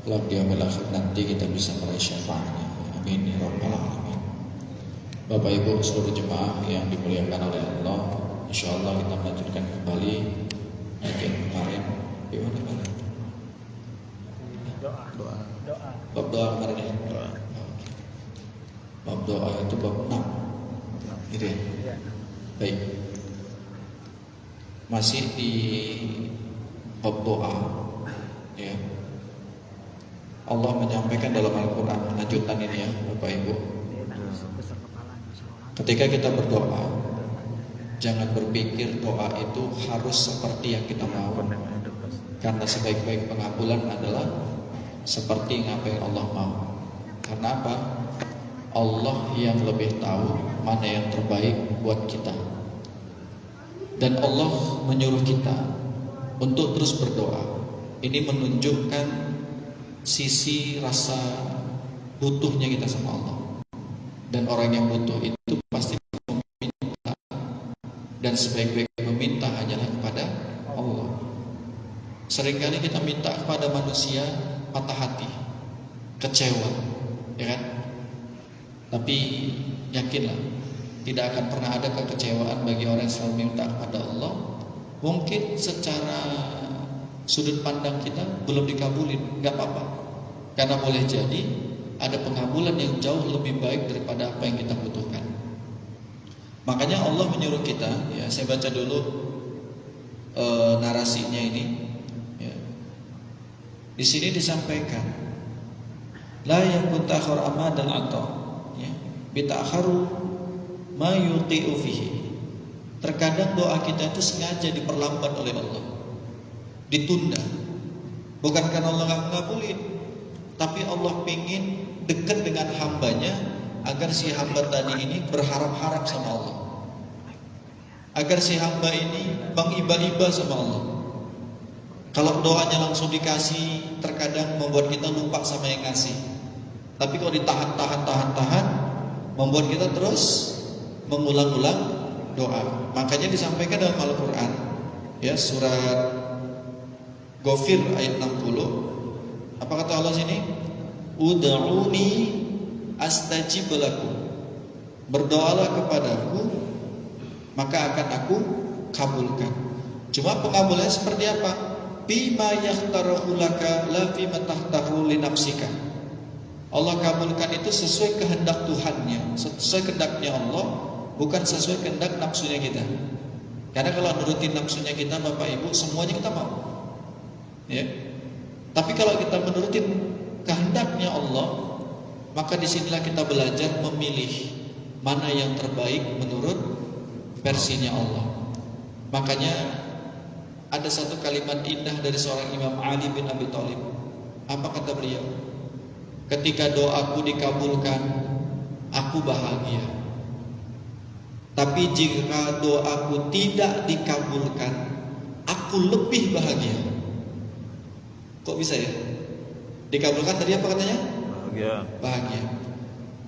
kelak di yaumil akhir nanti kita bisa meraih syafaatnya. Amin ya rabbal alamin. Bapak Ibu seluruh jemaah yang dimuliakan oleh Allah, insyaallah kita melanjutkan kembali kajian kemarin. Gimana kemarin? Doa. Bab doa kemarin ya. Bab doa itu bab 6. Gitu ya. Iya. Baik. Masih di bab doa ya. Allah menyampaikan dalam Al-Quran, lanjutan ini ya Bapak Ibu, ketika kita berdoa jangan berpikir doa itu harus seperti yang kita mau, karena sebaik-baik pengabulan adalah seperti apa yang Allah mau. Karena apa? Allah yang lebih tahu mana yang terbaik buat kita. Dan Allah menyuruh kita untuk terus berdoa. Ini menunjukkan sisi rasa butuhnya kita sama Allah. Dan orang yang butuh itu pasti meminta, dan sebaik-baik meminta hanyalah kepada Allah. Seringkali kita minta kepada manusia patah hati, kecewa, ya kan? Tapi yakinlah, tidak akan pernah ada kekecewaan bagi orang yang selalu minta kepada Allah. Mungkin secara sudut pandang kita belum dikabulin, nggak apa-apa, karena boleh jadi ada pengabulan yang jauh lebih baik daripada apa yang kita butuhkan. Makanya Allah menyuruh kita, ya saya baca dulu narasinya ini. Ya. Di sini disampaikan, la yakun ta'khur amadan atau, ya, bita'kharu ma yuqi'u fihi. Terkadang doa kita itu sengaja diperlambat oleh Allah, ditunda, bukan karena Allah nggak ngabulin, tapi Allah pingin dekat dengan hambanya agar si hamba tadi ini berharap-harap sama Allah, agar si hamba ini mengiba-iba sama Allah. Kalau doanya langsung dikasih, terkadang membuat kita lupa sama yang ngasih. Tapi kalau ditahan, membuat kita terus mengulang-ulang doa. Makanya disampaikan dalam Al-Quran, ya, surat Ghafir ayat 60. Apa kata Allah sini? Ud'uni astajib lakum. Berdoalah kepadaku, maka akan aku kabulkan. Cuma pengabulannya seperti apa? Bima yakhtarahu laka la fima tahtaru li nafsika. Allah kabulkan itu sesuai kehendak Tuhannya, sesuai kehendaknya Allah, bukan sesuai kehendak nafsunya kita. Karena kalau nurutin nafsunya kita, Bapak Ibu, semuanya kita mau. Ya. Tapi kalau kita menurutin kehendaknya Allah, maka disinilah kita belajar memilih mana yang terbaik menurut versinya Allah. Makanya ada satu kalimat indah dari seorang Imam Ali bin Abi Thalib. Apa kata beliau? Ketika doaku dikabulkan, aku bahagia. Tapi jika doaku tidak dikabulkan, aku lebih bahagia. Kok bisa ya? Dikabulkan tadi apa katanya? Bahagia.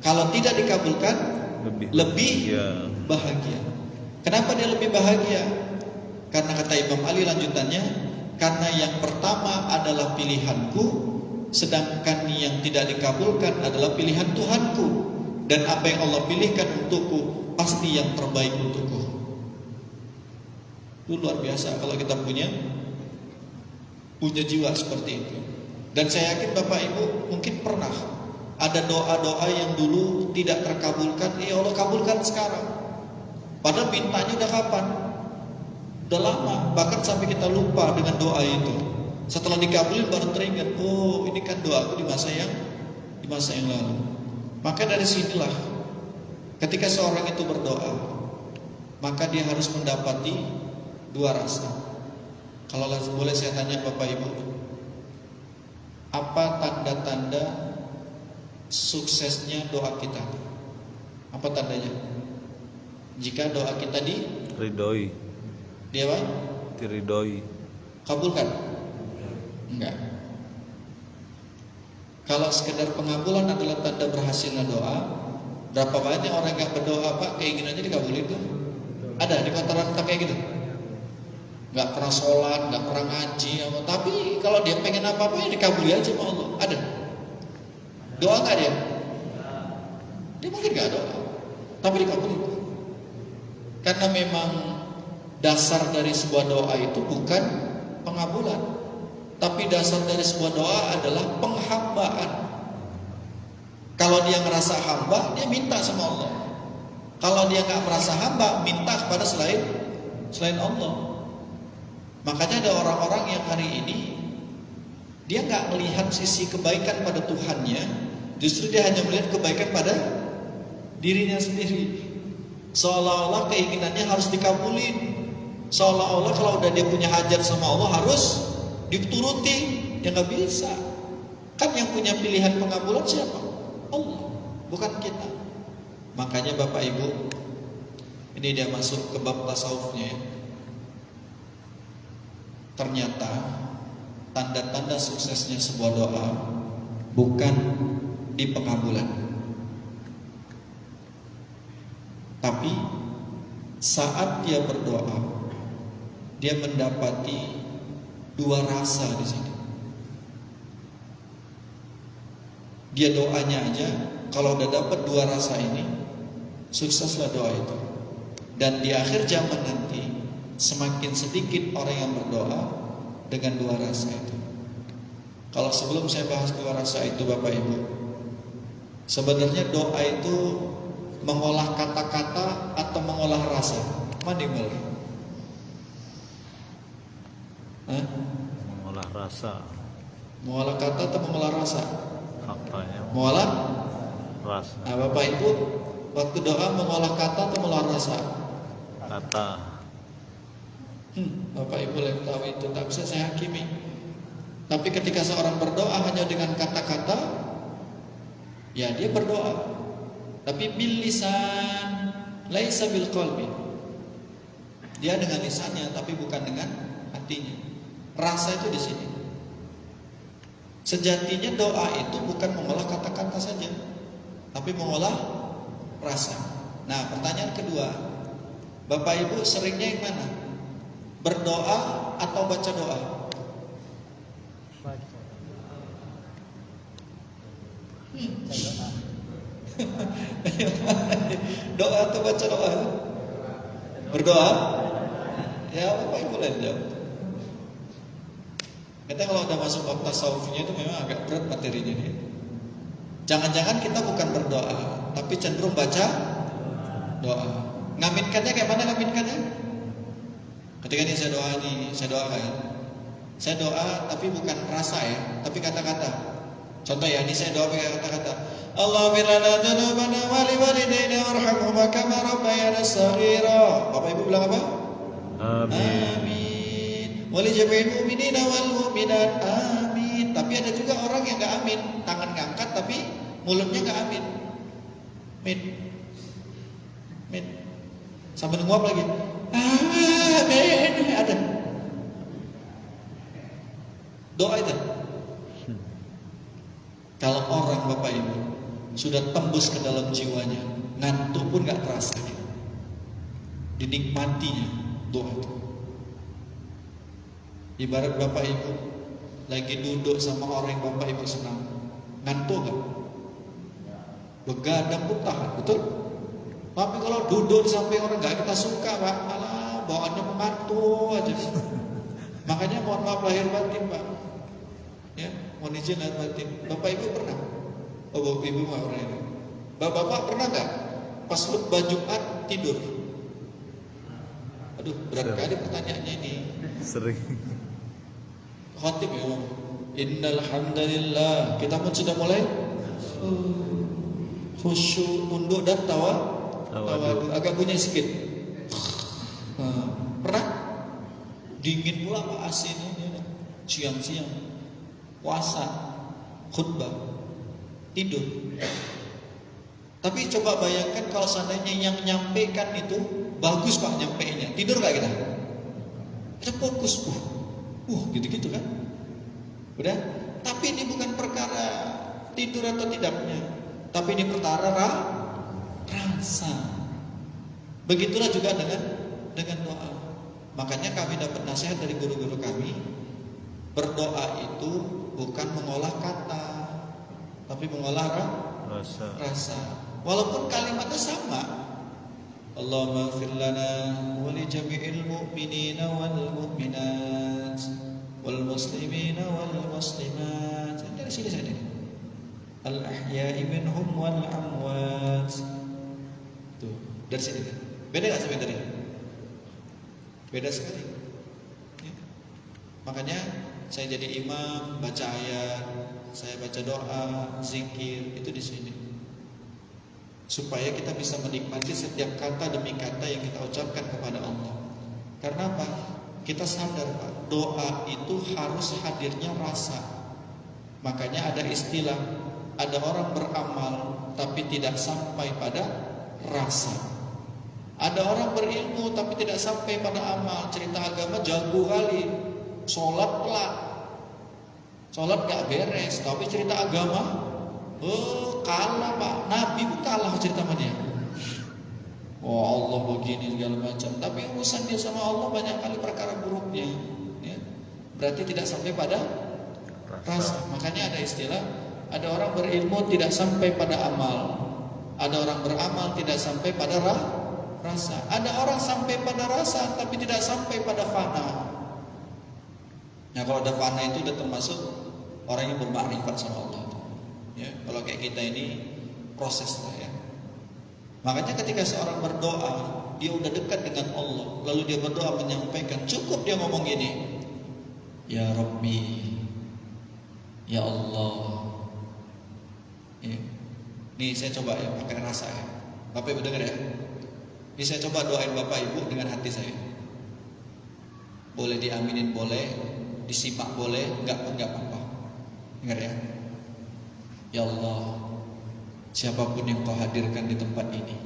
Kalau tidak dikabulkan, lebih bahagia. Kenapa dia lebih bahagia? Karena kata Imam Ali lanjutannya, karena yang pertama adalah pilihanku, sedangkan yang tidak dikabulkan adalah pilihan Tuhanku. Dan apa yang Allah pilihkan untukku pasti yang terbaik untukku. Itu luar biasa kalau kita punya jiwa seperti itu. Dan saya yakin Bapak Ibu mungkin pernah ada doa-doa yang dulu tidak terkabulkan, ya Allah kabulkan sekarang. Padahal mintanya udah kapan? Udah lama, bahkan sampai kita lupa dengan doa itu. Setelah dikabulin baru teringat, oh ini kan doaku di masa yang lalu. Maka dari sinilah ketika seorang itu berdoa, maka dia harus mendapati dua rasa. Kalau boleh saya tanya Bapak Ibu, apa tanda-tanda suksesnya doa kita? Apa tandanya? Jika doa kita ridhoi. Dia apa? Diridhoi. Kabulkan? Enggak. Kalau sekedar pengabulan adalah tanda berhasilnya doa, berapa banyak orang yang berdoa Pak keinginannya dikabulin tuh? Ada di antara kita kayak gitu? Nggak pernah sholat, nggak pernah ngaji, tapi kalau dia pengen apa-apa ya dikabuli aja sama Allah. Ada? Doa nggak dia? Dia mungkin nggak doa, tapi dikabulin. Karena memang dasar dari sebuah doa itu bukan pengabulan, tapi dasar dari sebuah doa adalah penghambaan. Kalau dia merasa hamba, dia minta sama Allah. Kalau dia nggak merasa hamba, minta kepada selain Allah. Makanya ada orang-orang yang hari ini dia nggak melihat sisi kebaikan pada Tuhannya, justru dia hanya melihat kebaikan pada dirinya sendiri. Seolah-olah keinginannya harus dikabulin. Seolah-olah kalau udah dia punya hajat sama Allah harus dituruti. Ya nggak bisa. Kan yang punya pilihan pengabulan siapa? Allah, bukan kita. Makanya Bapak Ibu, ini dia masuk ke bab tasawufnya ya. Ternyata tanda-tanda suksesnya sebuah doa bukan di pengabulan, tapi saat dia berdoa, dia mendapati dua rasa di sini. Dia doanya aja, kalau udah dapat dua rasa ini, sukseslah doa itu. Dan di akhir zaman nanti, semakin sedikit orang yang berdoa dengan dua rasa itu. Kalau sebelum saya bahas dua rasa itu Bapak Ibu, sebenarnya doa itu mengolah kata-kata atau mengolah rasa? Mana yang benar? Mengolah rasa. Mengolah kata atau mengolah rasa? Faktanya Mengolah rasa. Nah Bapak Ibu, waktu doa mengolah kata atau mengolah rasa? Kata. Bapak Ibu yang tahu itu, tak bisa saya hakimi. Tapi ketika seorang berdoa hanya dengan kata-kata, ya dia berdoa. Tapi bil lisan, laisa bil qalbi. Dia dengan lisannya, tapi bukan dengan hatinya. Rasa itu di sini. Sejatinya doa itu bukan mengolah kata-kata saja, tapi mengolah rasa. Nah, pertanyaan kedua, Bapak Ibu seringnya yang mana? Berdoa atau baca doa? Doa atau baca doa? Berdoa? Ya Bapak Ibu lihat jawab. Kita kalau udah masuk bab tasawufnya itu memang agak berat materinya nih. Jangan-jangan kita bukan berdoa, tapi cenderung baca doa. Ngaminkannya kayak mana ngaminkannya? Ketika ini saya doakan. Saya doa tapi bukan rasa ya, tapi kata-kata. Contoh ya, ini saya doa pakai kata-kata. Allahumma lana dzunubana wa liwalidayna warhamhuma kama rabbayana shaghira. Bapak Ibu bilang apa? Amin. Wa li jami'il mu'minina wal mu'minat. Amin. Tapi ada juga orang yang enggak amin, tangan ngangkat tapi mulutnya enggak amin. Amin. Sambil nguap lagi. Amin. Ada. Doa itu. Kalau orang Bapak Ibu sudah tembus ke dalam jiwanya, ngantuk pun gak terasa, dinikmatinya doa itu. Ibarat Bapak Ibu lagi duduk sama orang yang Bapak Ibu senang, ngantuk gak? Begadang pun tahan, betul? Tapi kalau duduk sampai orang gak kita suka, Pak, malah bawaannya mengantuk aja. Makanya mohon maaf lahir batin, Pak. Ya, mohon izin lahir batin. Bapak Ibu pernah? Oh, Bapak Ibu mah orang ini. Bapak pernah nggak pas khutbah Jumat tidur? Aduh, berat kali pertanyaannya ini. Sering. Khatib ya. Innal hamdalillah. Kita pun sudah mulai khusyuk, tunduk dan tawadu. Agak bunyi sedikit. Pernah? Dingin pula Pak AC ini. Siang-siang puasa, khutbah, tidur. Tapi coba bayangkan kalau seandainya yang menyampaikan itu bagus Pak nyampainya, tidur gak kita? Kita fokus, gitu-gitu kan? Udah? Tapi ini bukan perkara tidur atau tidaknya, tapi ini perkara rasa. Begitulah juga dengan doa. Makanya kami dapat nasihat dari guru-guru kami, berdoa itu bukan mengolah kata, tapi tapi mengolah Rasa. rasa. Walaupun kalimatnya sama. Allahumma ighfir lana wa li jami'il mu'minina wal mu'minat wal muslimina wal muslimat. Dari sini saja. Al ahya'i minhum wal amwat. Tuh, dari sini. Beda enggak sama yang tadi? Beda sekali. Ya. Makanya saya jadi imam, baca ayat, saya baca doa, zikir, itu di sini. Supaya kita bisa menikmati setiap kata demi kata yang kita ucapkan kepada Allah. Karena apa? Kita sadar, Pak, doa itu harus hadirnya rasa. Makanya ada istilah, ada orang beramal tapi tidak sampai pada rasa. Ada orang berilmu tapi tidak sampai pada amal. Cerita agama jago kali, sholat pelak, sholat gak beres, tapi cerita agama, kalah Pak, Nabi pun kalah cerita sama dia. Oh Allah begini segala macam, tapi urusan dia sama Allah banyak kali perkara buruknya. Ya. Berarti tidak sampai pada rasa. Makanya ada istilah, ada orang berilmu tidak sampai pada amal, ada orang beramal tidak sampai pada rasa, ada orang sampai pada rasa tapi tidak sampai pada fana. Nah kalau ada fana itu udah termasuk orang yang bermakrifat sama Allah. Ya, kalau kayak kita ini proses lah ya. Makanya ketika seorang berdoa, dia udah dekat dengan Allah, lalu dia berdoa menyampaikan, cukup dia ngomong gini, Ya Rabbi, Ya Allah. Ya. Nih saya coba ya pakai rasa ya. Bapak Ibu dengar ya. Ini saya coba doain Bapak Ibu dengan hati saya. Boleh diaminin boleh, disimak boleh, enggak apa-apa. Dengar ya. Ya Allah, siapapun yang Kau hadirkan di tempat ini,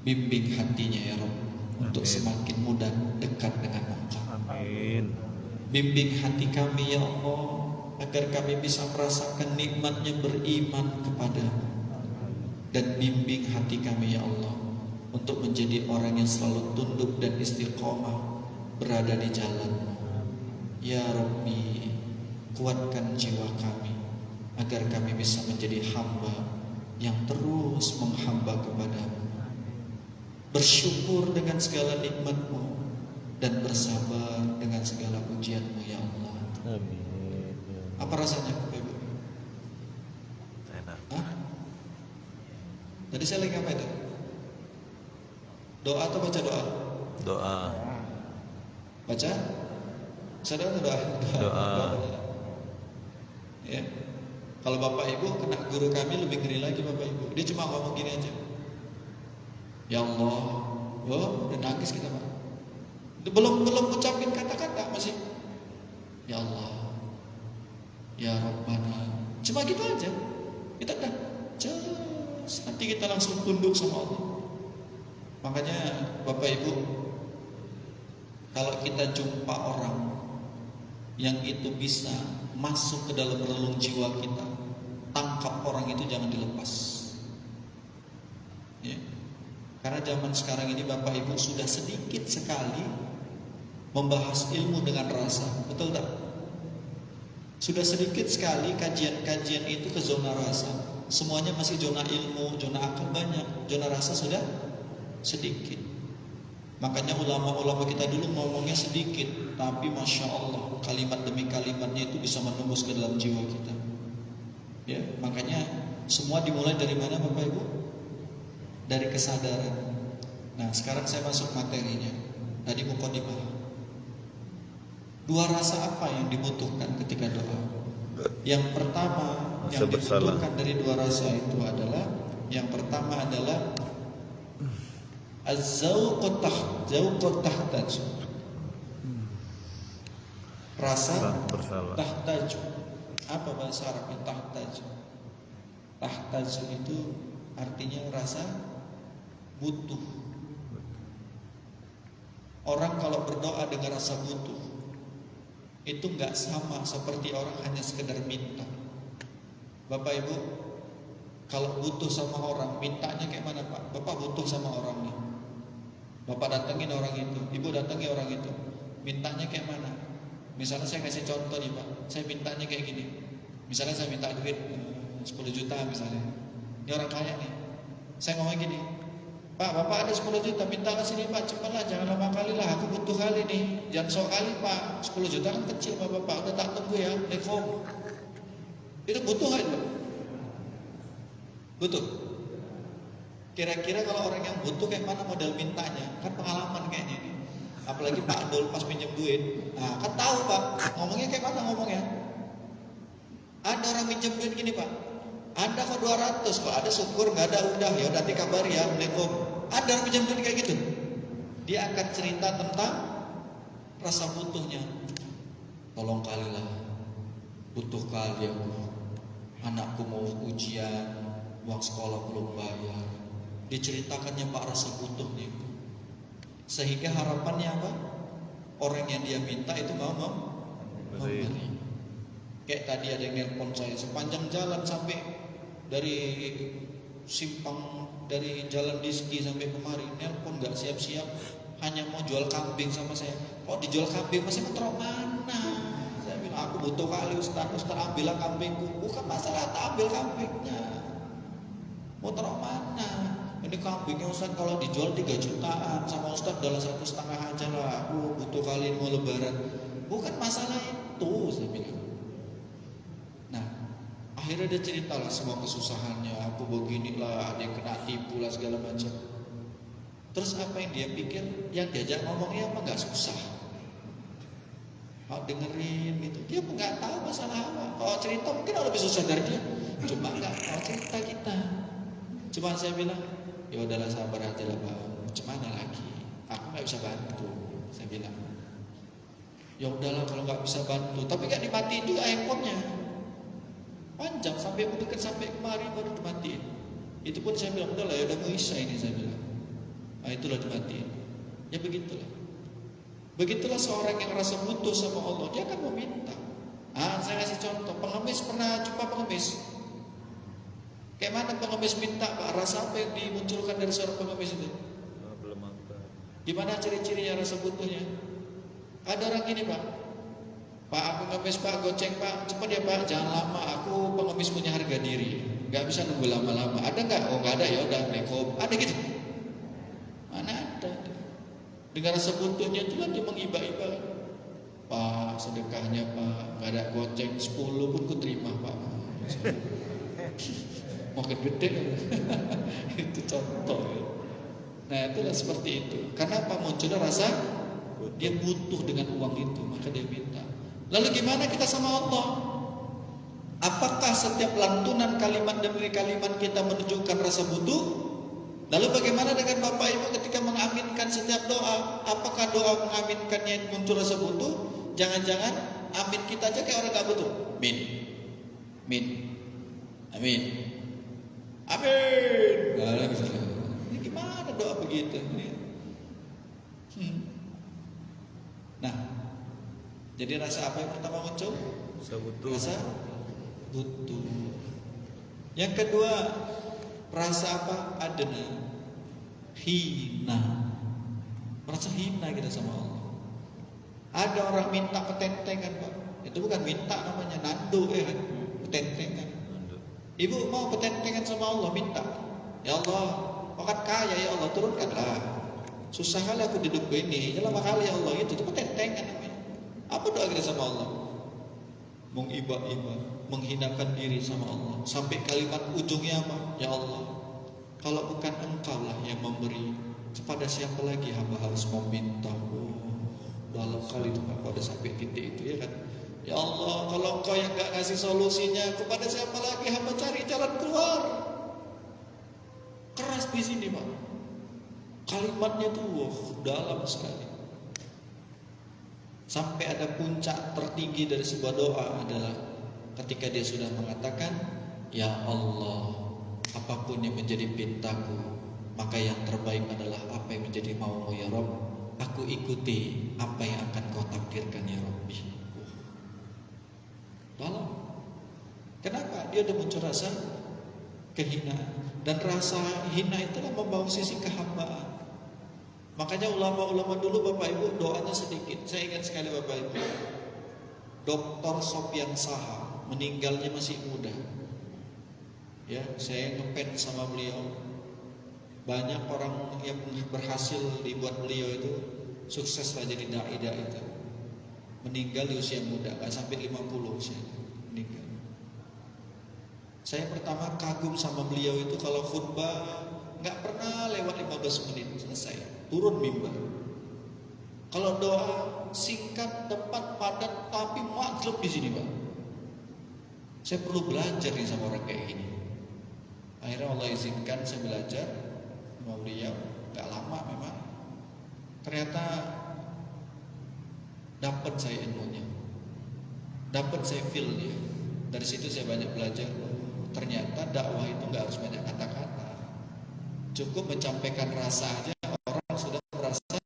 bimbing hatinya ya Rabb, untuk semakin mudah dekat dengan Engkau. Amin. Bimbing hati kami ya Allah, agar kami bisa merasakan nikmatnya beriman kepadamu. Dan bimbing hati kami ya Allah, untuk menjadi orang yang selalu tunduk dan istiqomah berada di jalan-Mu. Ya Rabbi, kuatkan jiwa kami agar kami bisa menjadi hamba yang terus menghamba kepadamu, bersyukur dengan segala nikmat-Mu dan bersabar dengan segala ujian-Mu ya Allah. Amin. Apa rasanya Bapak Ibu? Enak. Hah? Tadi saya lagi apa itu? Doa atau baca doa? Doa. Baca? Sadar atau doa? Doa. Ya. Kalau Bapak Ibu kena guru kami lebih ngeri lagi Bapak Ibu. Dia cuma ngomong gini aja. Ya Allah, oh, udah nangis kita Pak. Belum ucapin kata-kata masih. Ya Allah, Ya Rabbana. Cuma gitu aja. Kita udah nanti kita langsung tunduk sama Allah. Makanya Bapak Ibu, kalau kita jumpa orang yang itu bisa masuk ke dalam relung jiwa kita, tangkap orang itu, jangan dilepas ya. Karena zaman sekarang ini Bapak Ibu sudah sedikit sekali membahas ilmu dengan rasa, betul tak? Sudah sedikit sekali kajian-kajian itu ke zona rasa. Semuanya masih zona ilmu, zona akal banyak, zona rasa sudah sedikit. Makanya ulama-ulama kita dulu ngomongnya sedikit, tapi Masya Allah kalimat demi kalimatnya itu bisa menembus ke dalam jiwa kita. Ya, makanya semua dimulai dari mana Bapak Ibu? Dari kesadaran. Nah sekarang saya masuk materinya. Tadi mukadimah. Dua rasa apa yang dibutuhkan ketika doa? Yang pertama yang dibutuhkan dari dua rasa itu adalah, yang pertama adalah az-zauqut tahtaj. Rasa tahtaj. Apa bahasa Arabnya tahtaj? Tahtaj itu artinya rasa butuh. Orang kalau berdoa dengan rasa butuh, itu enggak sama seperti orang hanya sekedar minta. Bapak Ibu, kalau butuh sama orang, mintanya kayak mana Pak? Bapak butuh sama orang nih, Bapak datengin orang itu, Ibu datangi orang itu, mintanya kayak mana? Misalnya saya kasih contoh nih Pak, saya mintanya kayak gini. Misalnya saya minta duit 10 juta misalnya. Ini orang kaya nih. Saya ngomong gini, Pak, Bapak ada 10 juta, minta ke sini Pak, cepatlah, jangan lama kali lah, aku butuh kali nih. Jangan sok kali Pak, 10 juta kan kecil Pak, Bapak, udah tak tunggu ya, telepon. Itu butuh gak itu? Butuh. Kira-kira kalau orang yang butuh kayak mana model mintanya? Kan pengalaman kayaknya ini. Apalagi Pak Dul pas pinjam duit. Nah, kan tahu Pak, ngomongnya kayak mana ngomongnya? Ada orang pinjam duit gini Pak. Ada kok 200, kalau ada syukur, nggak ada udah ya udah dikabari ya, Assalamualaikum. Ada orang pinjam duit kayak gitu. Dia akan cerita tentang rasa butuhnya. Tolong kalilah, butuh kali aku. Anakku mau ujian, uang sekolah belum bayar. Diceritakannya Pak rasa butuhnya itu. Sehingga harapannya apa? Orang yang dia minta itu mau memberi. Kayak tadi ada yang nelpon saya sepanjang jalan sampai dari simpang dari jalan Diski sampai kemari nelpon nggak siap-siap, hanya mau jual kambing sama saya. Kok dijual kambing masih menterok mana? Saya bilang aku butuh kali Ustaz ambillah kambingku. Bukan masalah tak ambil kambingnya, mau terok mana? Ini kambingnya Ustaz kalau dijual 3 jutaan, sama Ustaz dalam 1,5 aja lah. Aku butuh kali mau lebaran. Bukan masalah itu, saya bilang. Nah, akhirnya dia ceritalah semua kesusahannya. Aku beginilah, dia kena tipu lah segala macam. Terus apa yang dia pikir? Yang diajak ngomongnya apa nggak susah? Mau dengerin gitu. Dia nggak tahu masalah apa. Kalau cerita mungkin lebih susah dari dia. Cuma nggak mau cerita kita. Cuma saya bilang, ya udahlah sabar aja lah Bang. Macam mana lagi? Aku nggak bisa bantu. Saya bilang, ya udahlah kalau nggak bisa bantu. Tapi nggak dimatiin juga handphonenya. Panjang sampai dekat sampai kemari baru dimatiin. Itu pun saya bilang udahlah ya udah mau isya ini saya bilang. Nah itulah dimatiin. Ya begitulah. Begitulah seorang yang rasa butuh sama Allah, dia akan meminta. Saya kasih contoh, pengemis pernah jumpa pengemis. Kayak mana pengemis minta Pak? Rasa apa yang dimunculkan dari seorang pengemis itu? Belum angkat. Gimana ciri-cirinya rasa butuhnya? Ada orang gini Pak, aku pengemis Pak, goceng Pak, cepat ya Pak, jangan lama, aku pengemis punya harga diri, nggak bisa nunggu lama-lama. Ada nggak? Oh nggak ada, ya udah Assalamualaikum. Ada gitu? Mana ada? Dengan rasa butuhnya itulah dia mengiba-iba. Pak, sedekahnya Pak, nggak ada goceng 10 pun ku terima Pak. Makin gede. Itu contoh ya. Nah itulah seperti itu. Karena apa? Munculnya rasa dia butuh dengan uang itu, maka dia minta. Lalu gimana kita sama Allah? Apakah setiap lantunan kalimat demi kalimat kita menunjukkan rasa butuh? Lalu bagaimana dengan Bapak Ibu ketika mengaminkan setiap doa? Apakah doa mengaminkannya muncul rasa butuh? Jangan-jangan amin kita aja kayak orang gak butuh. Min, min, amin, amin. Ini gimana doa begitu? Nah, jadi rasa apa yang pertama muncul? Rasa butuh. Rasa butuh. Yang kedua, rasa apa? Adna, hina. Merasa hina kita sama Allah. Ada orang minta ketentengan Pak. Itu bukan minta namanya, nando ya kan? Ketentengan. Ibu mau ketentengan sama Allah, minta. Ya Allah, kau kan kaya ya Allah, turunkanlah. Susah kali aku hidup ini, lama kali ya Allah. Itu ketentengan namanya. Apa doa kita sama Allah? Mengiba-iba, menghinakan diri sama Allah. Sampai kalimat ujungnya apa? Ya Allah, kalau bukan Engkau lah yang memberi, kepada siapa lagi hamba harus meminta? Dalam kali itu Pak, pada sampai titik itu ya kan. Ya Allah, kalau Engkau yang gak ngasih solusinya, kepada siapa lagi hamba cari jalan keluar? Keras di sini Pak. Kalimatnya tuh dalam sekali. Sampai ada puncak tertinggi dari sebuah doa adalah ketika dia sudah mengatakan, ya Allah, apapun yang menjadi pintaku, maka yang terbaik adalah apa yang menjadi maumu ya Rabb. Aku ikuti apa yang akan kau takdirkan ya Rabbi. Dalam. Kenapa? Dia ada muncul rasa kehinaan. Dan rasa hina itulah membawa sisi kehambaan. Makanya ulama-ulama dulu Bapak Ibu doanya sedikit. Saya ingat sekali Bapak Ibu, Dr. Sofyan Saha meninggalnya masih muda. Ya, saya ngefans sama beliau. Banyak orang yang berhasil dibuat beliau itu sukses lah jadi dai itu. Meninggal di usia muda, nggak sampai 50 usianya meninggal. Saya pertama kagum sama beliau itu kalau khutbah nggak pernah lewat 15 menit selesai, turun mimbar. Kalau doa singkat, tepat, padat, tapi maklub di sini, Pak. Saya perlu belajar nih sama orang kayak gini. Akhirnya Allah izinkan saya belajar sama beliau, nggak lama memang. Ternyata dapat saya ilmunya, dapat saya feel-nya. Dari situ saya banyak belajar. Ternyata dakwah itu nggak harus banyak kata-kata, cukup menyampaikan rasa aja orang sudah merasa,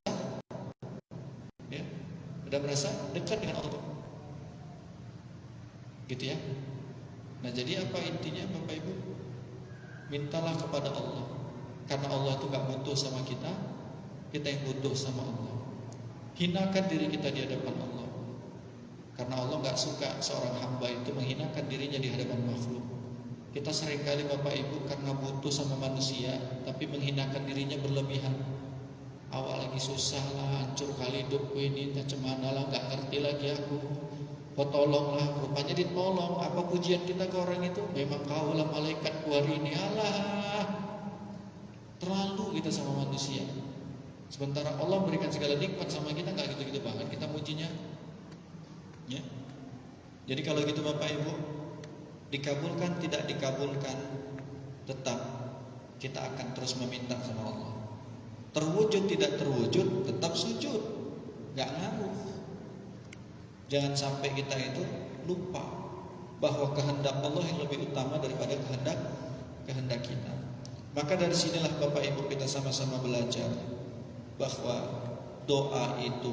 ya, sudah merasa dekat dengan Allah, gitu ya. Nah, jadi apa intinya, Bapak Ibu? Mintalah kepada Allah, karena Allah itu nggak butuh sama kita, kita yang butuh sama Allah. Hinakan diri kita di hadapan Allah, karena Allah nggak suka seorang hamba itu menghinakan dirinya di hadapan makhluk. Kita seringkali Bapak Ibu karena butuh sama manusia, tapi menghinakan dirinya berlebihan. Awal lagi susah lah, hancur kali hidupku ini, entah cemana lah, nggak ngerti lagi aku. Kau tolonglah, rupanya ditolong. Apa pujian kita ke orang itu? Memang kau lah malaikatku hari ini. Alah, terlalu kita sama manusia. Sementara Allah berikan segala nikmat sama kita, nggak gitu-gitu banget kita mujinya. Ya. Jadi kalau gitu Bapak Ibu, dikabulkan tidak dikabulkan, tetap kita akan terus meminta sama Allah. Terwujud tidak terwujud, tetap sujud, nggak ngaruh. Jangan sampai kita itu lupa bahwa kehendak Allah yang lebih utama daripada kehendak kita. Maka dari sinilah Bapak Ibu kita sama-sama belajar bahwa doa itu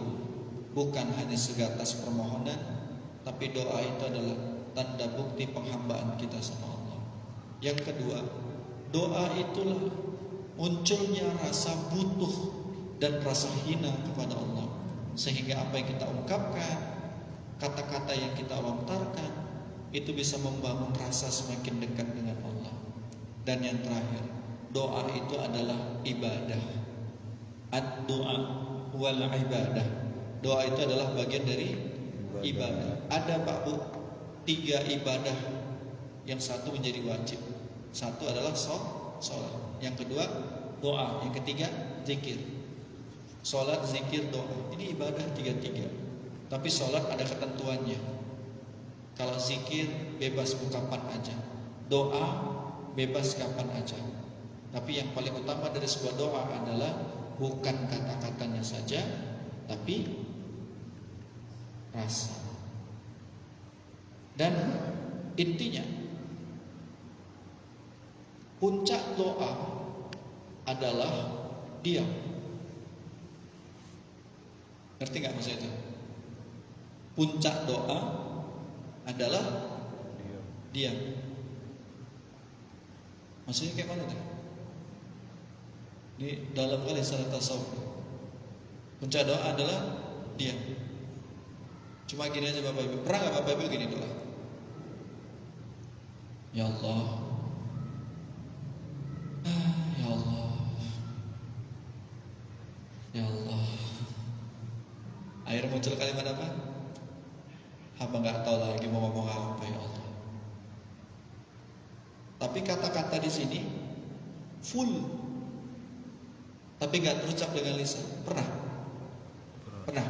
bukan hanya sebatas permohonan, tapi doa itu adalah tanda bukti penghambaan kita sama Allah. Yang kedua, doa itulah munculnya rasa butuh dan rasa hina kepada Allah, sehingga apa yang kita ungkapkan, kata-kata yang kita lontarkan, itu bisa membangun rasa semakin dekat dengan Allah. Dan yang terakhir, doa itu adalah ibadah. Ad-doa wal ibadah. Doa itu adalah bagian dari ibadah. Ada Pak Bu, 3 ibadah, yang satu menjadi wajib. Satu adalah sholat, yang kedua doa, yang ketiga zikir. Sholat, zikir, doa, ini ibadah 3-3. Tapi sholat ada ketentuannya. Kalau zikir bebas mau kapan aja, doa bebas kapan aja. Tapi yang paling utama dari sebuah doa adalah bukan kata-katanya saja, tapi rasa. Dan intinya, puncak doa adalah diam. Ngerti gak maksud itu? Puncak doa adalah diam. Maksudnya kayak mana tuh? Ini dalam kali salah tasawuf. Puncak doa adalah diam. Cuma gini aja Bapak Ibu. Pernah gak Bapak Ibu gini doa? Ya Allah, ya Allah, ya Allah. Akhirnya muncul kalimat apa? Hamba gak tahu lagi mau ngomong apa, ya Allah. Tapi kata-kata di sini full, tapi gak terucap dengan lisan. Pernah? Pernah.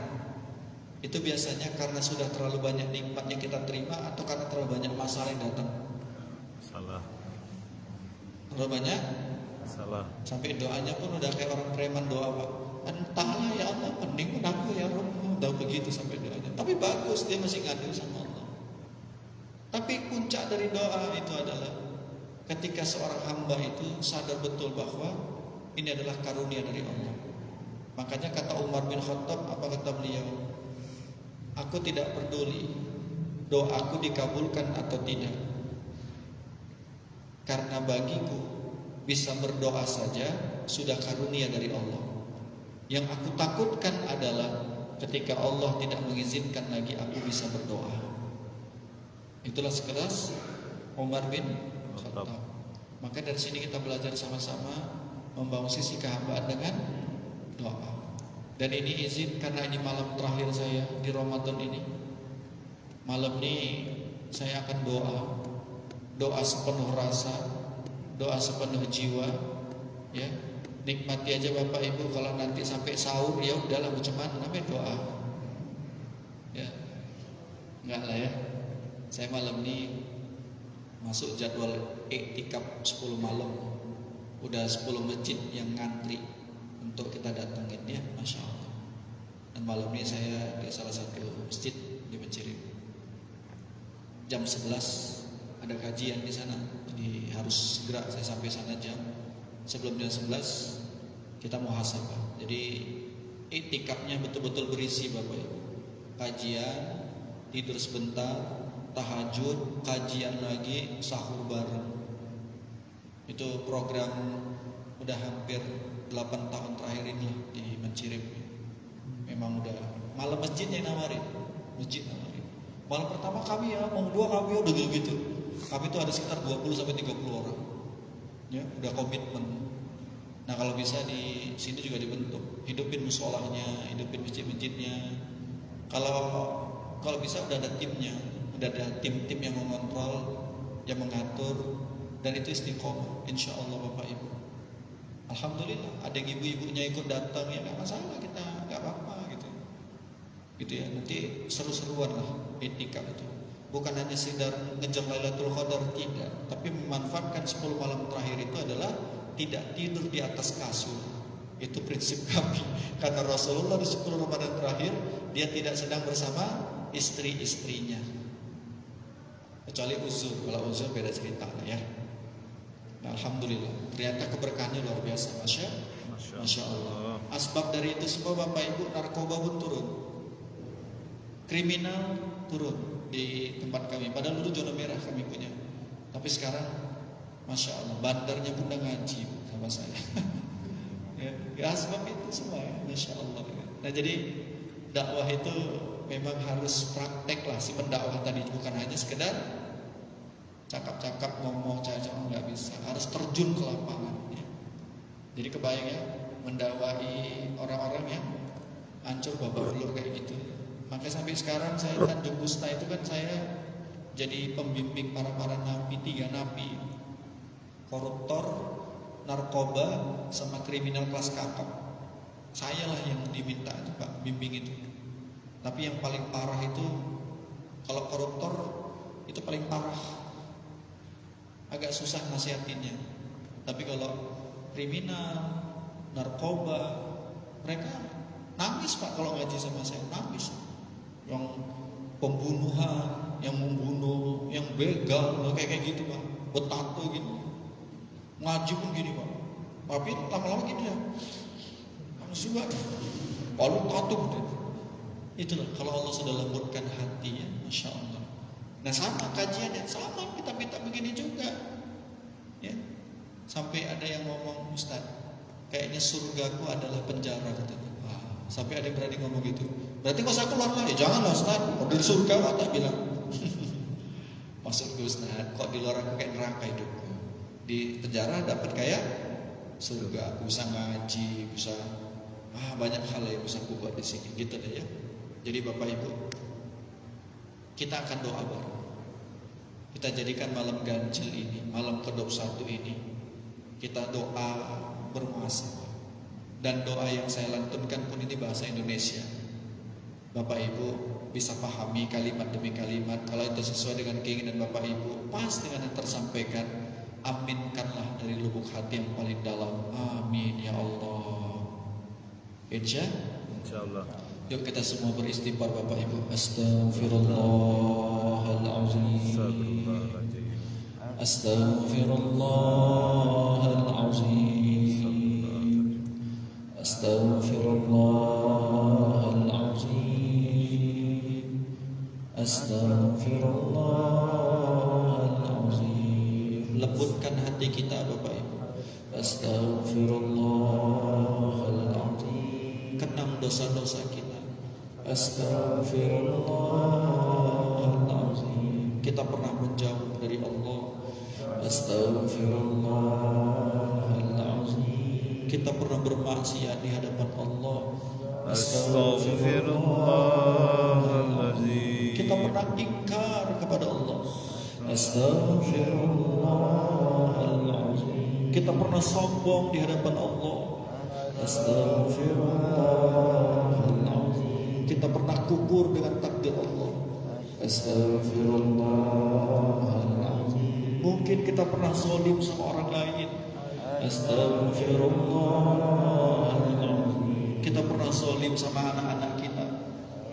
Itu biasanya karena sudah terlalu banyak nikmat yang kita terima, atau karena terlalu banyak masalah yang datang? Salah. Terlalu banyak? Salah. Sampai doanya pun udah kayak orang preman doa, Pak. Entahlah ya Allah, pening pun aku ya Rabb. Udah begitu sampai doanya. Tapi bagus, dia masih ngadu sama Allah. Tapi puncak dari doa itu adalah ketika seorang hamba itu sadar betul bahwa ini adalah karunia dari Allah. Makanya kata Umar bin Khattab, apa kata beliau? Aku tidak peduli doaku dikabulkan atau tidak, karena bagiku bisa berdoa saja sudah karunia dari Allah. Yang aku takutkan adalah ketika Allah tidak mengizinkan lagi aku bisa berdoa. Itulah sekelas Umar bin Khattab. Maka dari sini kita belajar sama-sama membangun sisi kehambaan dengan doa. Dan ini izin karena ini malam terakhir saya di Ramadan ini. Malam ini saya akan doa sepenuh rasa, doa sepenuh jiwa, ya. Nikmati aja Bapak Ibu, kalau nanti sampai sahur ya udahlah macam mana namanya doa. Ya. Enggak lah ya. Saya malam ini masuk jadwal iktikaf 10 malam. Udah 10 masjid yang ngantri untuk kita datangin ya, Masya Allah. Dan malam ini saya di salah satu masjid di Mencirim. Jam 11 ada kajian di sana. Jadi harus segera saya sampai sana sebelum jam 11 kita muhasabah. Jadi iktikafnya betul-betul berisi Bapak Ibu. Kajian, tidur sebentar, tahajud, kajian lagi, sahur bareng. Itu program udah hampir 8 tahun terakhir ini di Mencirim. Memang udah malam masjid yang nawarin. Masjid nawarin. Malam pertama kami ya, mau 2 kami udah gitu. Kami itu ada sekitar 20 sampai 30 orang. Ya, udah komitmen. Nah, kalau bisa di sini juga dibentuk, hidupin musholahnya, hidupin masjid-masjidnya. Kalau bisa udah ada timnya, udah ada tim-tim yang mengontrol, yang mengatur, dan itu istiqomah, insya Allah Bapak Ibu. Alhamdulillah, ada yang ibu-ibunya ikut datang, ya nggak masalah, kita nggak apa-apa gitu ya. Nanti seru-seruan lah iktikaf itu. Bukan hanya sekedar ngejar Lailatul Qadar, tidak, tapi memanfaatkan 10 malam terakhir itu adalah tidak tidur di atas kasur. Itu prinsip kami. Karena Rasulullah di 10 Ramadan terakhir dia tidak sedang bersama istri-istrinya. Kecuali uzur. Kalau uzur beda cerita ya. Nah, alhamdulillah. Ternyata keberkahannya luar biasa, Masya Allah. Asbab dari itu semua Bapak Ibu, narkoba pun turun. Kriminal turun di tempat kami. Padahal dulu zona merah kami punya. Tapi sekarang Masya Allah, bandarnya pun udah ngaji sama saya. ya sebab itu semua ya, Masya Allah. Nah jadi dakwah itu memang harus praktek lah si pendakwah tadi, bukan hanya sekedar cakap-cakap ngomong cakap nggak bisa, harus terjun ke lapangan. Ya. Jadi kebayang ya, mendakwai orang-orang yang hancur babak belur kayak gitu. Maka sampai sekarang saya Tanjung Gusta itu kan saya jadi pembimbing para napi, 3 napi. Koruptor, narkoba, sama kriminal kelas kakap. Saya lah yang diminta itu Pak, bimbing itu. Tapi yang paling parah itu, kalau koruptor itu paling parah, agak susah nasihatinnya. Tapi kalau kriminal, narkoba, mereka nangis Pak kalau ngaji sama saya, nangis. Yang pembunuhan, yang membunuh, yang begal, kayak gitu Pak, betato gitu. Ngaji pun gini Pak, tapi lama-lama gini ya, langsung juga lalu tatung deh. Itulah kalau Allah sudah lembutkan hatinya, Masya Allah. Nah sama kajiannya, sama kita minta begini juga ya. Sampai ada yang ngomong, Ustaz, kayaknya surgaku adalah penjara katanya. Sampai ada yang berani ngomong gitu. Berarti kalau saya keluar lagi, janganlah Ustaz, kalau dari surga tak bilang. Maksudku Ustaz, kok di luar aku kayak neraka hidupku. Di penjara dapat kayak surga, aku bisa ngaji, bisa banyak hal yang bisa aku buat di sini, gitu deh ya. Jadi Bapak Ibu, kita akan doa bareng. Kita jadikan malam ganjil ini, malam ke-21 ini, kita doa bermuhasabah. Dan doa yang saya lantunkan pun ini bahasa Indonesia. Bapak Ibu bisa pahami kalimat demi kalimat. Kalau itu sesuai dengan keinginan Bapak Ibu, pas dengan yang tersampaikan, aminkanlah dari lubuk hati yang paling dalam. Amin ya Allah. Insya Allah. Yuk kita semua beristighfar Bapak Ibu. Astaghfirullahaladzim. Astaghfirullahaladzim. Astaghfirullahaladzim. Astaghfirullahaladzim. Lembutkan hati kita Bapak Ibu. Astaghfirullahaladzim. Kenang dosa-dosa kita. Astaghfirullahaladzim. Kita pernah menjauh dari Allah. Astaghfirullahaladzim. Kita pernah bermaksiat di hadapan Allah. Astaghfirullahaladzim. Kita pernah ingkar kepada Allah. Astaghfirullahaladzim. Kita pernah sombong di hadapan Allah. Astaghfirullahaladzim. Kita pernah kufur dengan takdir Allah. Astaghfirullahaladzim. Mungkin kita pernah zalim sama orang lain. Astaghfirullahaladzim. Kita pernah zalim sama anak-anak kita.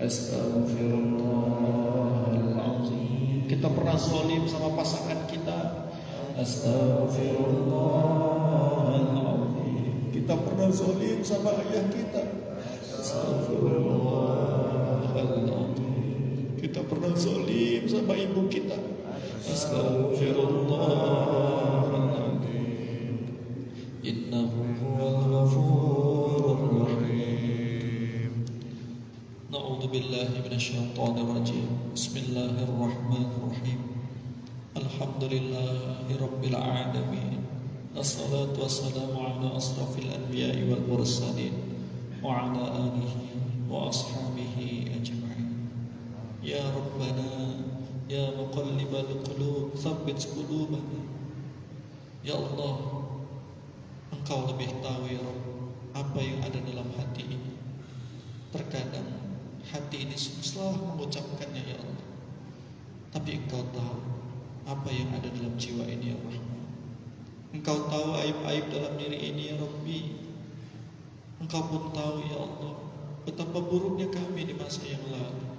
Astaghfirullahaladzim. Kita pernah zalim sama pasangan kita. Astaghfirullahaladzim. Kita pernah zalim sama ayah kita. Astaghfirullahaladzim. Kita pernah zalim sama ibu kita. Astaghfirullahaladzim. Innahu huwal ghafurur rahim. Na'udzu billahi minasyaitonir rajim. Bismillahirrahmanirrahim. Alhamdulillahi rabbil alamin. Wassalatu wassalamu ala asrafil anbiya'i wal mursalin wa ala alihi wa ashabihi ajma'in. Ya Rabbana ya muqallibal qulub tsabbit qulubana. Ya Allah, Engkau lebih tahu ya Rabb apa yang ada dalam hati ini. Terkadang hati ini susah mengucapkannya ya Allah, tapi Engkau tahu apa yang ada dalam jiwa ini ya Rahman. Engkau tahu aib-aib dalam diri ini ya Rabbi. Engkau pun tahu ya Allah betapa buruknya kami di masa yang lalu.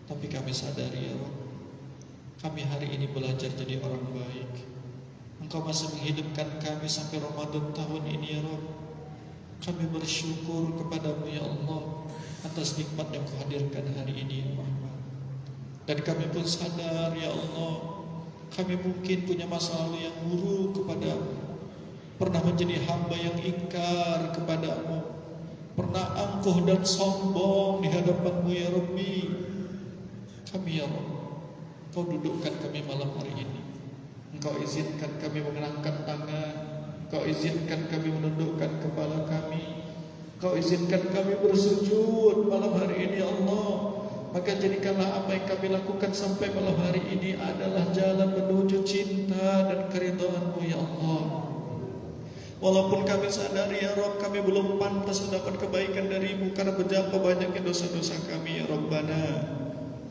Tapi kami sadari ya Rabb, kami hari ini belajar jadi orang baik. Engkau masih menghidupkan kami sampai Ramadan tahun ini ya Rabb. Kami bersyukur kepadamu ya Allah atas nikmat yang Kau hadirkan hari ini ya Rahman. Dan kami pun sadar ya Allah, kami mungkin punya masa lalu yang buruk kepadamu, pernah menjadi hamba yang ingkar kepadamu, pernah angkuh dan sombong di hadapanmu ya Rabbi. Kami ya Rabb, Kau dudukkan kami malam hari ini. Engkau izinkan kami mengangkat tangan, Kau izinkan kami menundukkan kepala kami, Kau izinkan kami bersujud malam hari ini ya Allah. Maka jadikanlah apa yang kami lakukan sampai malam hari ini adalah jalan menuju cinta dan keridhaan-Mu ya Allah. Walaupun kami sadari ya Rabb, kami belum pantas mendapat kebaikan dari-Mu karena betapa banyaknya dosa-dosa kami ya Rabbana.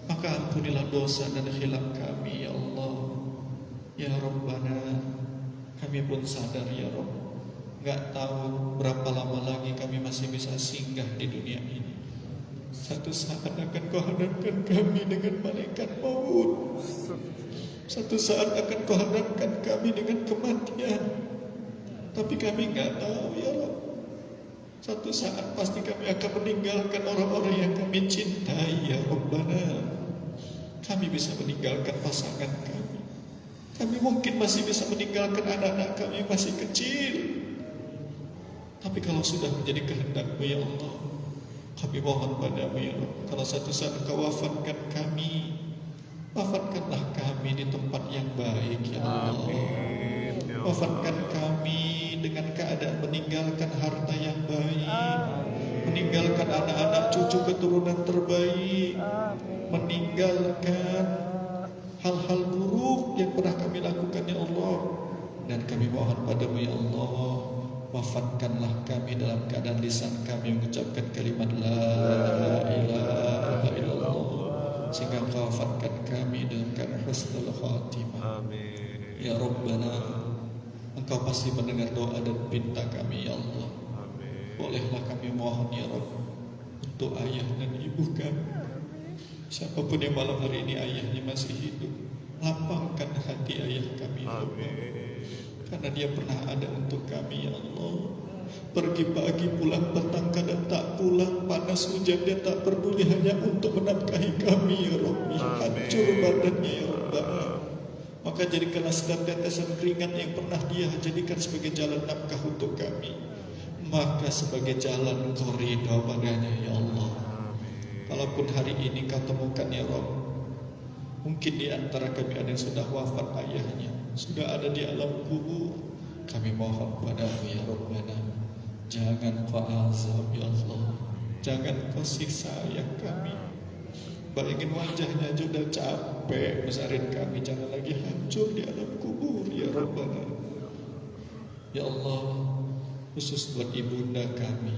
Maka ampunilah dosa dan khilaf kami ya Allah. Ya Rabbana, kami pun sadar ya Rabb, gak tahu berapa lama lagi kami masih bisa singgah di dunia ini. Satu saat akan Kau hadapkan kami dengan malaikat maut. Satu saat akan Kau hadapkan kami dengan kematian. Tapi kami gak tahu ya Rabb, satu saat pasti kami akan meninggalkan orang-orang yang kami cintai ya Rabbana. Kami bisa meninggalkan pasangan kami, kami mungkin masih bisa meninggalkan anak-anak kami masih kecil. Tapi kalau sudah menjadi kehendak-Mu ya Allah, kami mohon padamu ya Allah, kalau satu saat Engkau wafatkan kami, wafatkanlah kami di tempat yang baik ya Allah. Amin, ya Allah. Wafatkan kami dengan keadaan meninggalkan harta yang baik, meninggalkan anak-anak cucu keturunan terbaik, meninggalkan hal-hal buruk yang pernah kami lakukan ya Allah. Dan kami mohon padamu ya Allah, wafatkanlah kami dalam keadaan lisan kami mengucapkan kalimat la ilaha illallah, sehingga Engkau wafatkan kami dalam keadaan husnul khatimah. Amin. Ya Rabbana, Engkau pasti mendengar doa dan pinta kami ya Allah. Amin. Bolehlah kami mohon ya Rabb untuk ayah dan ibu kami. Siapapun yang malam hari ini ayahnya masih hidup, lapangkan hati ayah kami ya Allah. Karena dia pernah ada untuk kami ya Allah. Pergi pagi pulang petang, kadang tak pulang, panas hujan dia tak peduli, hanya untuk menafkahi kami ya Rabbi. Hancur badannya ya Rabbana. Maka jadikanlah setiap tetesan keringat yang pernah dia jadikan sebagai jalan nafkah untuk kami, maka sebagai jalan Engkau ridha padanya ya Allah. Kalaupun hari ini Kau temukan ya Rabb, mungkin di antara kami ada yang sudah wafat ayahnya, sudah ada di alam kubur, kami mohon padamu ya Rabbana, jangan kau azab ya Allah, jangan kau siksa ya kami. Bayangin wajahnya aja udah capek besarin kami, jangan lagi hancur di alam kubur ya Rabbana. Ya Allah, khusus buat ibunda kami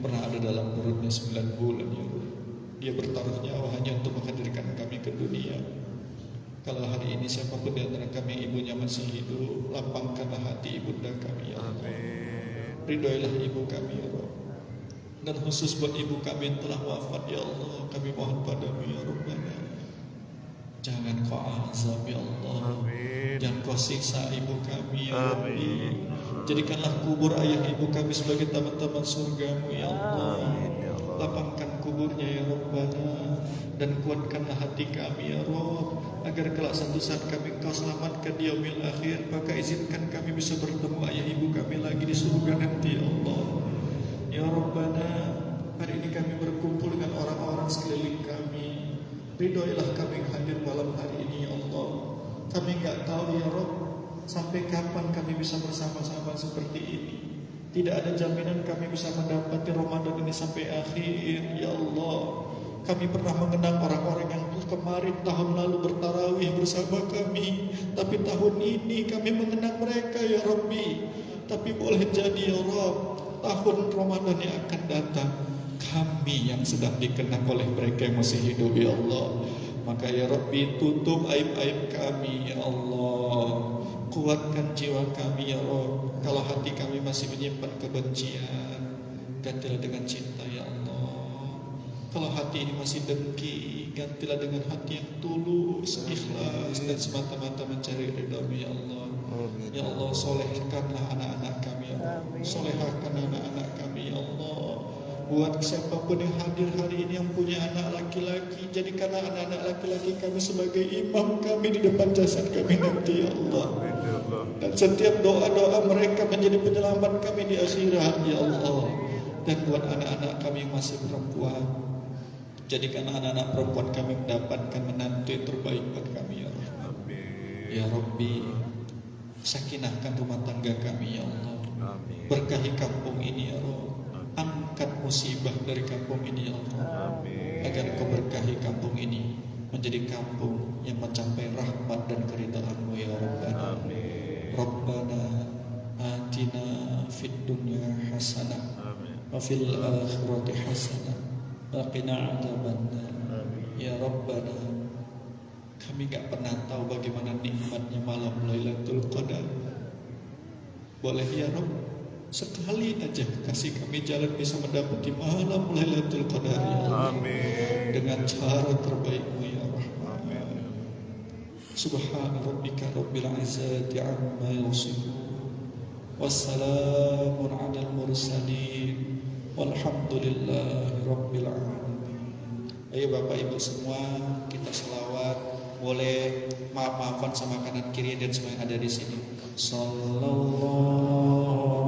pernah ada dalam perutnya 9 bulan ya Allah. Dia bertaruh nyawa hanya untuk menghadirkan kami ke dunia. Kalau hari ini siapapun di antara kami yang ibunya masih hidup, lapangkanlah hati ibunda kami ya Allah. Ridhoilah ibu kami ya Allah. Dan khusus buat ibu kami yang telah wafat ya Allah, kami mohon padamu ya Rabbana, jangan kau azab ya Allah, jangan kau siksa ibu kami ya Rabbi. Jadikanlah kubur ayah ibu kami sebagai taman-taman surgamu ya Allah. Lapangkan kuburnya ya Rabbana, dan kuatkanlah hati kami ya Rabb, agar kelak satu saat kami kau selamatkan di yaumil akhir, maka izinkan kami bisa bertemu ayah ibu kami lagi di surga nanti ya Allah. Ya Rabbana, hari ini kami berkumpul dengan orang-orang sekeliling kami. Ridhoilah kami yang hadir malam hari ini ya Allah. Kami enggak tahu ya Rabb, sampai kapan kami bisa bersama-sama seperti ini. Tidak ada jaminan kami bisa mendapati Ramadan ini sampai akhir ya Allah. Kami pernah mengenang orang-orang yang kemarin tahun lalu bertarawih bersama kami, tapi tahun ini kami mengenang mereka ya Rabbi. Tapi boleh jadi ya Rabb, tahun Ramadan yang akan datang kami yang sedang dikenang oleh mereka yang masih hidup ya Allah. Maka ya Rabbi, tutup aib-aib kami ya Allah. Kuatkan jiwa kami ya Rabb. Kalau hati kami masih menyimpan kebencian, gantilah dengan cinta ya Allah. Kalau hati ini masih dengki, gantilah dengan hati yang tulus, ikhlas, dan semata-mata mencari ridha-Mu ya Allah. Ya Allah, solehkanlah anak-anak kami ya Allah. Solehkan anak-anak kami ya Allah. Buat siapapun yang hadir hari ini yang punya anak laki-laki, jadikanlah anak-anak laki-laki kami sebagai imam kami di depan jasad kami nanti ya Allah. Dan setiap doa-doa mereka menjadi penyelamat kami di akhirat ya Allah. Dan buat anak-anak kami yang masih perempuan, jadikanlah anak-anak perempuan kami mendapatkan menantu yang terbaik buat kami ya Allah. Ya Rabbi, sakinahkan rumah tangga kami ya Allah. Berkahi kampung ini ya Allah. Angkat musibah dari kampung ini ya Allah. Agar Kau berkahi kampung ini menjadi kampung yang mencapai rahmat dan keridhaan-Mu ya Rabbana. Rabbana atina fid dunya hasanah wa fil akhirati hasanah wa qina adzabannar. Ya Rabbana, kami gak pernah tahu bagaimana nikmatnya malam Lailatul Qadar. Boleh ya Rabb, sekali aja kasih kami jalan bisa mendapati malam Lailatul Qadar ya Allah. Dengan cara terbaik-Mu ya Rahman. Subhana rabbika rabbil izzati amma yasifun, wassalamun alal mursalin, walhamdulillahi rabbil alamin. Ayo Bapak Ibu semua, kita selawat. Boleh maaf-maafan sama kanan kiri dan semua yang ada di sini. Sallallahu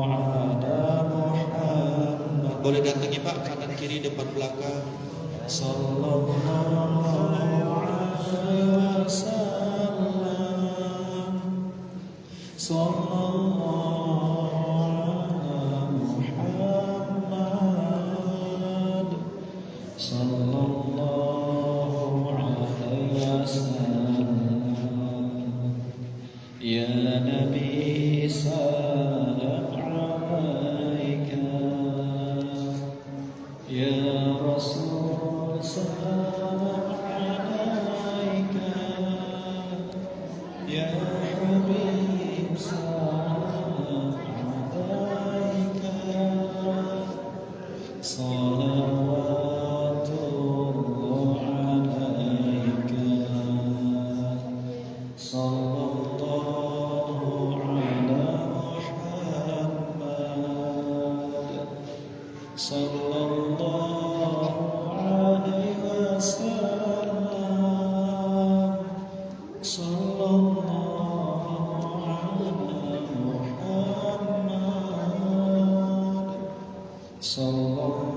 ala Muhammad. Boleh datangi Pak, kanan kiri depan belakang. Sallallahu alaihi wasallam. Sallallahu ala Muhammad. Sallallahu alaihi wasallam. Ya Nabi salam alaika, ya Rasul salam alaika, ya Habib salam alaika. Salawatullah alaika. Sallallahu ala Muhammad. Sallallahu alaihi wasallam. Sallallahu ala Muhammad. Sallallahu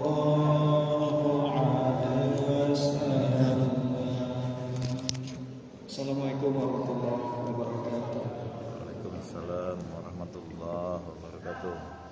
alaihi wasallam. Assalamualaikum warahmatullahi wabarakatuh. warahmatullahi wabarakatuh.